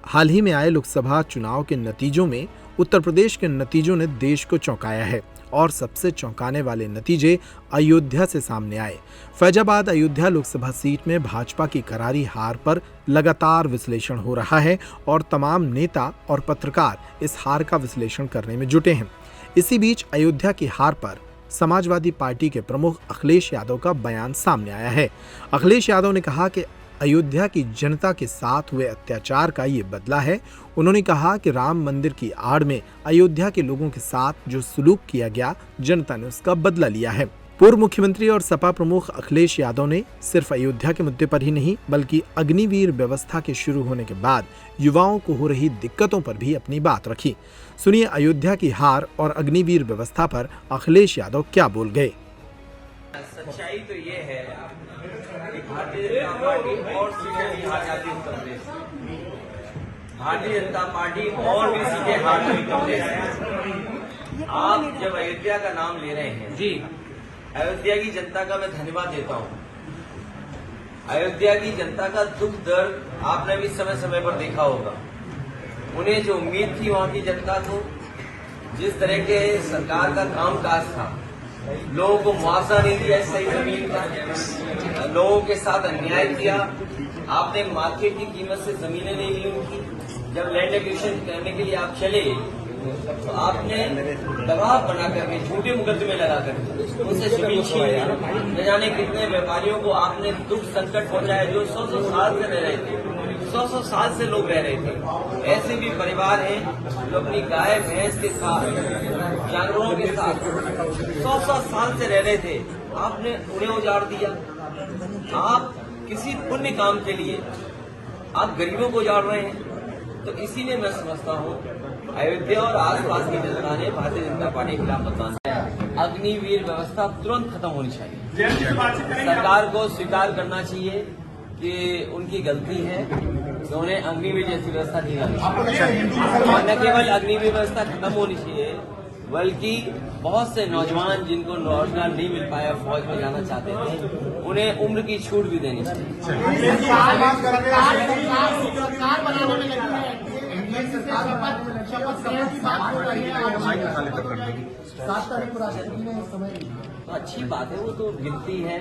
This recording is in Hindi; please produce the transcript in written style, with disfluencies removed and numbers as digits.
हाल ही में आए लोकसभा चुनाव के नतीजों में उत्तर प्रदेश के नतीजों ने देश को चौंकाया है और सबसे चौंकाने वाले नतीजे अयोध्या से सामने आए। फैजाबाद अयोध्या लोकसभा सीट में भाजपा की करारी हार पर लगातार विश्लेषण हो रहा है और तमाम नेता और पत्रकार इस हार का विश्लेषण करने में जुटे हैं। इसी बीच अयोध्या की हार पर समाजवादी पार्टी के प्रमुख अखिलेश यादव का बयान सामने आया है। अखिलेश यादव ने कहा कि अयोध्या की जनता के साथ हुए अत्याचार का ये बदला है। उन्होंने कहा कि राम मंदिर की आड़ में अयोध्या के लोगों के साथ जो सुलूक किया गया, जनता ने उसका बदला लिया है। पूर्व मुख्यमंत्री और सपा प्रमुख अखिलेश यादव ने सिर्फ अयोध्या के मुद्दे पर ही नहीं बल्कि अग्निवीर व्यवस्था के शुरू होने के बाद युवाओं को हो रही दिक्कतों पर भी अपनी बात रखी। सुनिए अयोध्या की हार और अग्निवीर व्यवस्था पर अखिलेश यादव क्या बोल गए। सच्चाई तो ये है कि भारतीय जनता पार्टी और सीटें भी हार जाती उत्तर प्रदेश में। भारतीय जनता पार्टी और भी सीटें हार गई उत्तर प्रदेश में। आप जब अयोध्या का नाम ले रहे हैं जी, अयोध्या की जनता का मैं धन्यवाद देता हूं। अयोध्या की जनता का दुख दर्द आपने भी समय समय पर देखा होगा। उन्हें जो उम्मीद थी वहां की जनता को, जिस तरह के सरकार का कामकाज था, लोगों को मुआवजा नहीं दिया सही जमीन का, लोगों के साथ अन्याय किया। आपने मार्केट की कीमत से जमीनें नहीं ली उनकी। जब लैंड एक्विजिशन करने के लिए आप चले तो आपने दबाव बना करके झूठे मुकदमे लगाकर उनसे जमीन छीन ली। न जाने कितने व्यापारियों को आपने दुख संकट पहुंचाया जो 100 साल से रह रहे थे, 100 साल से लोग रह रहे थे। ऐसे भी परिवार हैं जो अपनी गाय भैंस के साथ, जानवरों के साथ 100 साल से रह रहे थे, आपने उन्हें उजाड़ दिया। आप किसी पुण्य काम के लिए आप गरीबों को उजाड़ रहे हैं। तो इसीलिए मैं समझता हूँ अयोध्या और आसपास की जनता ने भारतीय जनता पार्टी के खिलाफ मतदान किया। अग्निवीर व्यवस्था तुरंत खत्म होनी चाहिए। सरकार को स्वीकार करना चाहिए कि उनकी गलती है, तो उन्हें अग्निवीर जैसी व्यवस्था दी जानी चाहिए। और न केवल अग्निवीर व्यवस्था खत्म होनी चाहिए बल्कि बहुत से नौजवान जिनको रोजगार नहीं मिल पाया, फौज में जाना चाहते थे, उन्हें उम्र की छूट भी देनी चाहिए। तो अच्छी बात है, वो तो गिनती है।